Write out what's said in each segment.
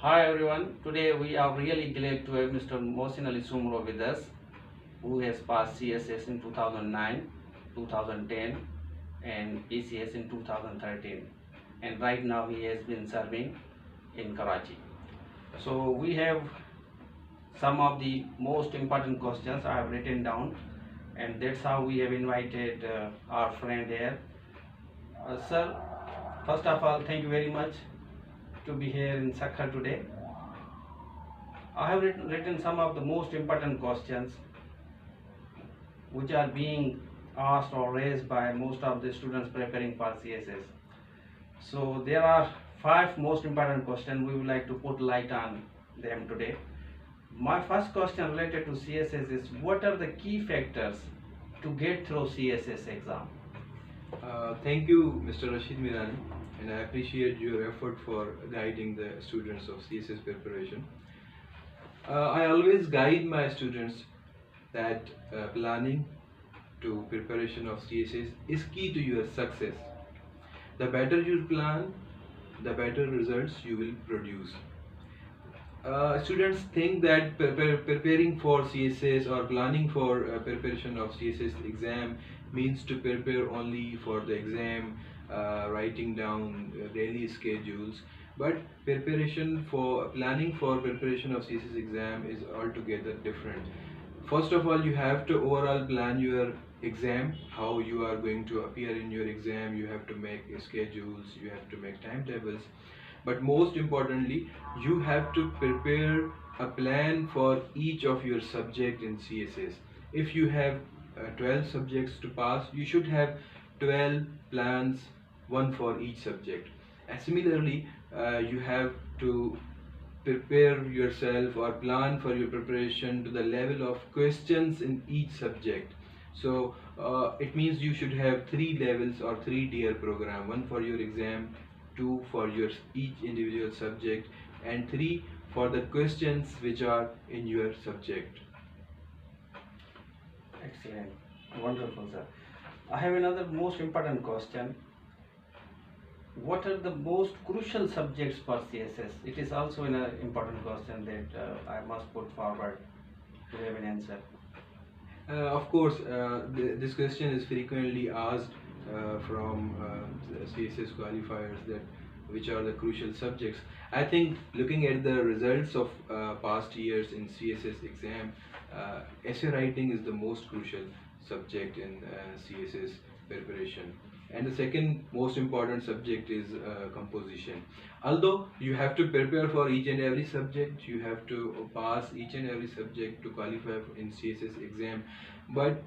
Hi everyone, today we are really glad to have Mr. Mohsin Ali Soomro with us, who has passed CSS in 2009, 2010 and PCS in 2013, and right now he has been serving in Karachi. So we have some of the most important questions I have written down, and that's how we have invited our friend here. Sir, first of all, thank you very much to be here in Sakhar today. I have written some of the most important questions which are being asked or raised by most of the students preparing for CSS. So there are 5 most important questions we would like to put light on them today. My first question related to CSS is, what are the key factors to get through CSS exam? Thank you, Mr. Rasheed Mirani, and I appreciate your effort for guiding the students of CSS preparation. I always guide my students that planning to preparation of CSS is key to your success. The better you plan, the better results you will produce. Students think that preparing for CSS or planning for preparation of CSS exam means to prepare only for the exam, writing down daily schedules. But planning for preparation of CSS exam is altogether different. First of all, you have to overall plan your exam, how you are going to appear in your exam. You have to make schedules, you have to make timetables, but most importantly, you have to prepare a plan for each of your subject in CSS. If you have 12 subjects to pass, you should have 12 plans, one for each subject. And similarly, you have to prepare yourself or plan for your preparation to the level of questions in each subject. So it means you should have 3 levels or 3 tier program: one for your exam, 2 for your each individual subject, and 3 for the questions which are in your subject. Excellent, wonderful, sir. I have another most important question. What are the most crucial subjects for CSS? It is also an important question that I must put forward to have an answer. Of course, this question is frequently asked from CSS qualifiers, that which are the crucial subjects. I think looking at the results of past years in CSS exam, essay writing is the most crucial subject in CSS preparation. And the second most important subject is composition. Although you have to prepare for each and every subject, you have to pass each and every subject to qualify in CSS exam, but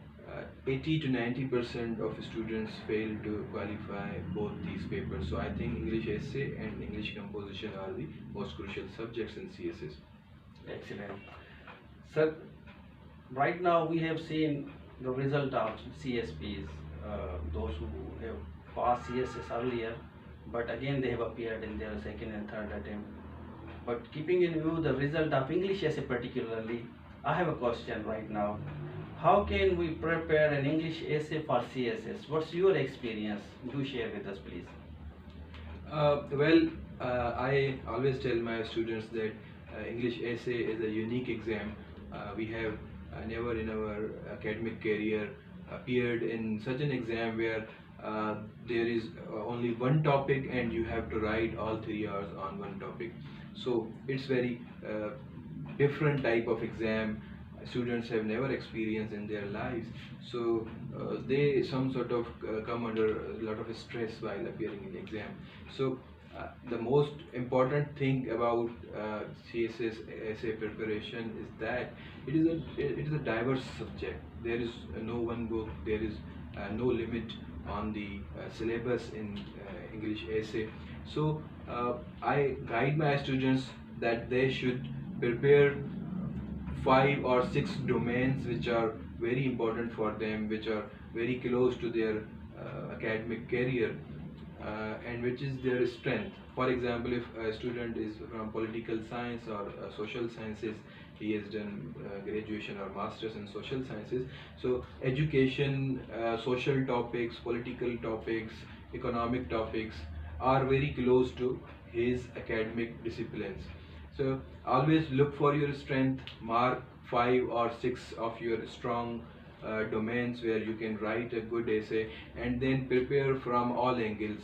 80 to 90% of students fail to qualify both these papers. So I think English essay and English composition are the most crucial subjects in CSS. Excellent. Sir, right now we have seen the result of CSPs, those who have passed CSS earlier, but again they have appeared in their second and third attempt. But keeping in view the result of English essay particularly, I have a question right now. How can we prepare an English essay for CSS? What's your experience? Do share with us, please. I always tell my students that English essay is a unique exam. We have never in our academic career appeared in such an exam where there is only one topic and you have to write all 3 hours on one topic. So it's very different type of exam students have never experienced in their lives. So they some sort of come under a lot of stress while appearing in exam. So the most important thing about CSS essay preparation is that it is a diverse subject. There is no one book, there is no limit on the syllabus in English essay. So I guide my students that they should prepare 5 or 6 domains which are very important for them, which are very close to their academic career, and which is their strength. For example, if a student is from political science or social sciences, he has done graduation or masters in social sciences. So education, social topics, political topics, economic topics are very close to his academic disciplines. So always look for your strength, mark 5 or 6 of your strong domains where you can write a good essay, and then prepare from all angles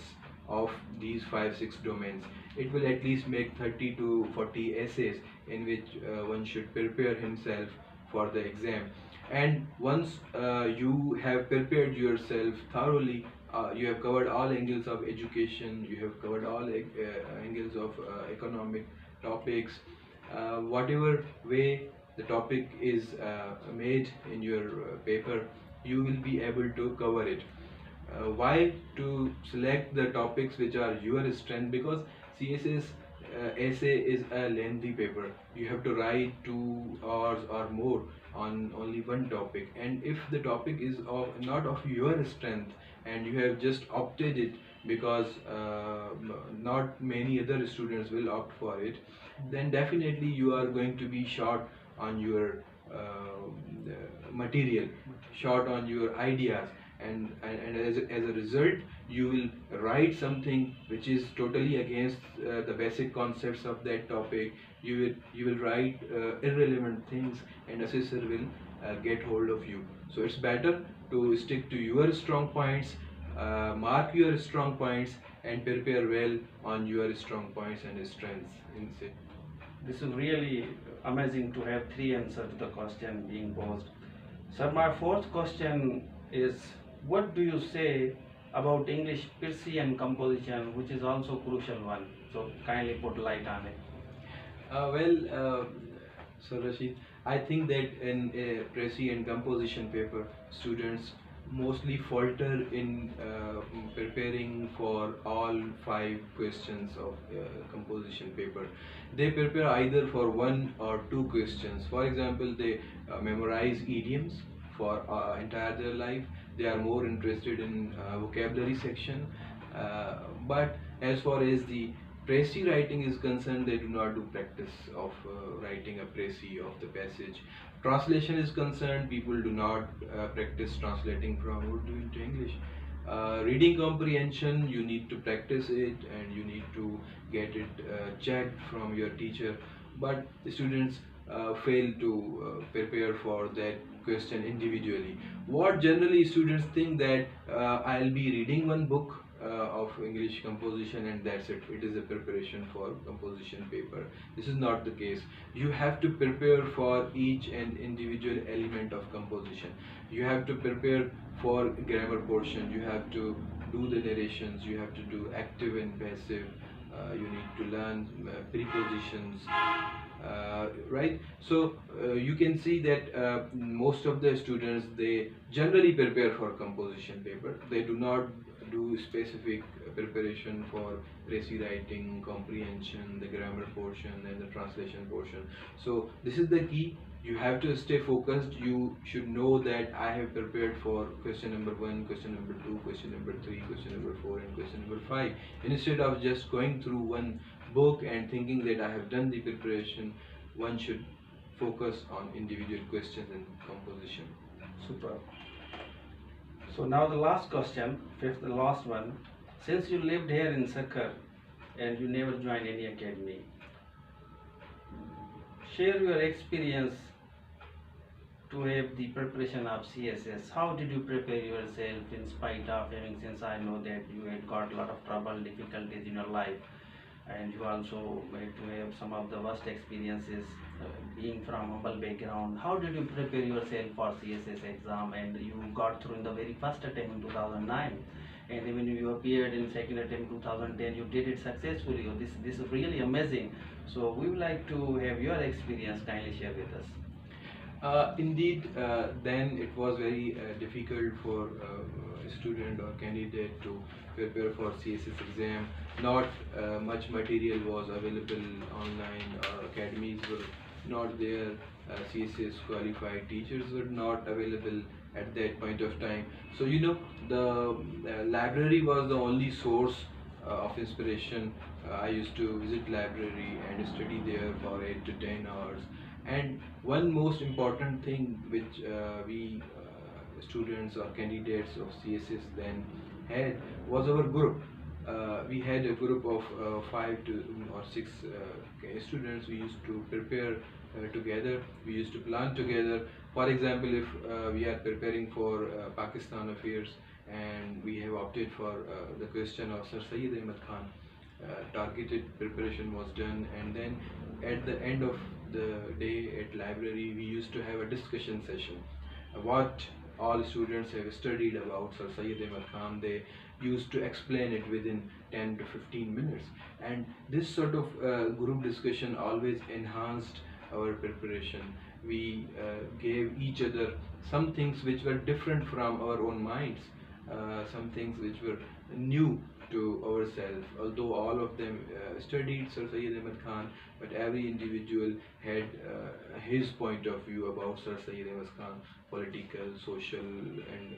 of these 5 6 domains. It will at least make 30 to 40 essays in which one should prepare himself for the exam. And once you have prepared yourself thoroughly, you have covered all angles of education, you have covered all angles of economic topics, whatever way the topic is made in your paper, you will be able to cover it. Why to select the topics which are your strength? Because CSS essay is a lengthy paper. You have to write 2 hours or more on only one topic, and if the topic is of not of your strength and you have just opted it because not many other students will opt for it, then definitely you are going to be short on your material, short on your ideas, and as a result you will write something which is totally against the basic concepts of that topic. You will write irrelevant things, and assessor will get hold of you. So it's better to stick to your strong points, mark your strong points, and prepare well on your strong points and strengths in it. This is really amazing to have 3 answers to the question being posed. Sir, my fourth question is, what do you say about English Percy and composition, which is also crucial one? So kindly put light on it. So Rasheed, I think that in a Pressy and composition paper, students mostly falter in preparing for all 5 questions of composition paper. They prepare either for 1 or 2 questions. For example, they memorize idioms for entire their life. They are more interested in vocabulary section. But as far as the précis writing is concerned, they do not do practice of writing a précis of the passage. Translation is concerned, people do not practice translating from Urdu into English. Reading comprehension, you need to practice it and you need to get it checked from your teacher. But the students fail to prepare for that question individually. What generally students think that I'll be reading one book of English composition and that's it. It is a preparation for composition paper. This is not the case. You have to prepare for each and individual element of composition. You have to prepare for grammar portion. You have to do the narrations. You have to do active and passive. You need to learn prepositions. Right, so you can see that most of the students, they generally prepare for composition paper. They do not do specific preparation for précis writing, comprehension, the grammar portion and the translation portion. So this is the key. You have to stay focused. You should know that I have prepared for question number 1, question number 2, question number 3, question number 4 and question number 5. Instead of just going through one book and thinking that I have done the preparation, one should focus on individual questions and composition. Super. So now the last question, fifth and last one. Since you lived here in Sakar and you never joined any academy, share your experience to have the preparation of CSS. How did you prepare yourself in spite of having, since I know that you had got a lot of trouble, difficulties in your life, and you also had to have some of the worst experiences being from humble background. How did you prepare yourself for CSS exam? And you got through in the very first attempt in 2009, and even you appeared in second attempt 2010, you did it successfully. This is really amazing. So we would like to have your experience. Kindly share with us. Indeed, then it was very difficult for a student or candidate to prepare for CSS exam. Not much material was available online, or academies were not there. CSS qualified teachers were not available at that point of time. So the library was the only source of inspiration. I used to visit library and study there for 8 to 10 hours. And one most important thing which we students or candidates of CSS then had was our group. we had a group of 5 or 6 students. We used to prepare together. We used to plan together. For example, if we are preparing for Pakistan affairs and we have opted for the question of Sir Syed Ahmad Khan, targeted preparation was done, and then at the end of the day at library we used to have a discussion session. What all students have studied about Sir Syed Ahmad Khan, they used to explain it within 10 to 15 minutes, and this sort of group discussion always enhanced our preparation. We gave each other some things which were different from our own minds, some things which were new to ourselves. Although all of them studied Sir Syed Ahmad Khan, but every individual had his point of view about Sir Syed Ahmad Khan, political, social, and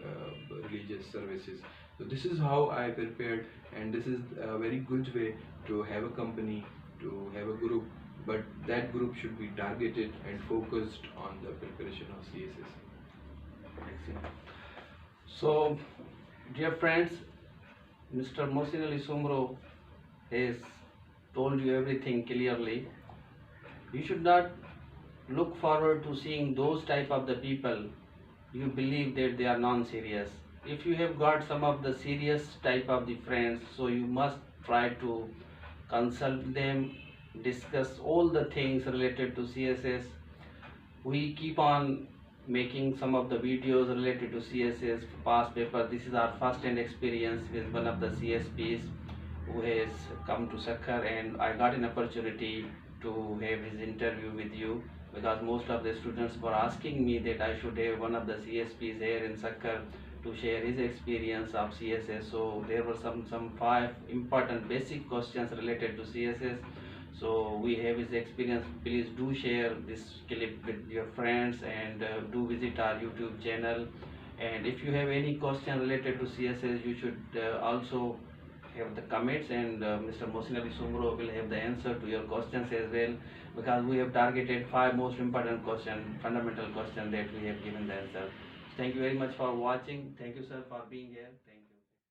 religious services. So this is how I prepared, and this is a very good way to have a company, to have a group, but that group should be targeted and focused on the preparation of CSS. Excellent. So, dear friends, Mr. Mohsin Ali Soomro has told you everything clearly. You should not look forward to seeing those type of the people you believe that they are non-serious. If you have got some of the serious type of the friends, so you must try to consult them, discuss all the things related to CSS. We keep on making some of the videos related to CSS past paper. This is our first hand experience with one of the CSPs who has come to Sakkar, and I got an opportunity to have his interview with you, because most of the students were asking me that I should have one of the CSPs here in Sakkar to share his experience of CSS. So there were some 5 important basic questions related to CSS. So we have his experience. Please do share this clip with your friends, and do visit our YouTube channel. And if you have any question related to CSS, you should also have the comments, and Mr. Mohsin Ali Soomro will have the answer to your questions as well, because we have targeted 5 most important questions, fundamental questions that we have given the answer. Thank you very much for watching. Thank you, sir, for being here. Thank you.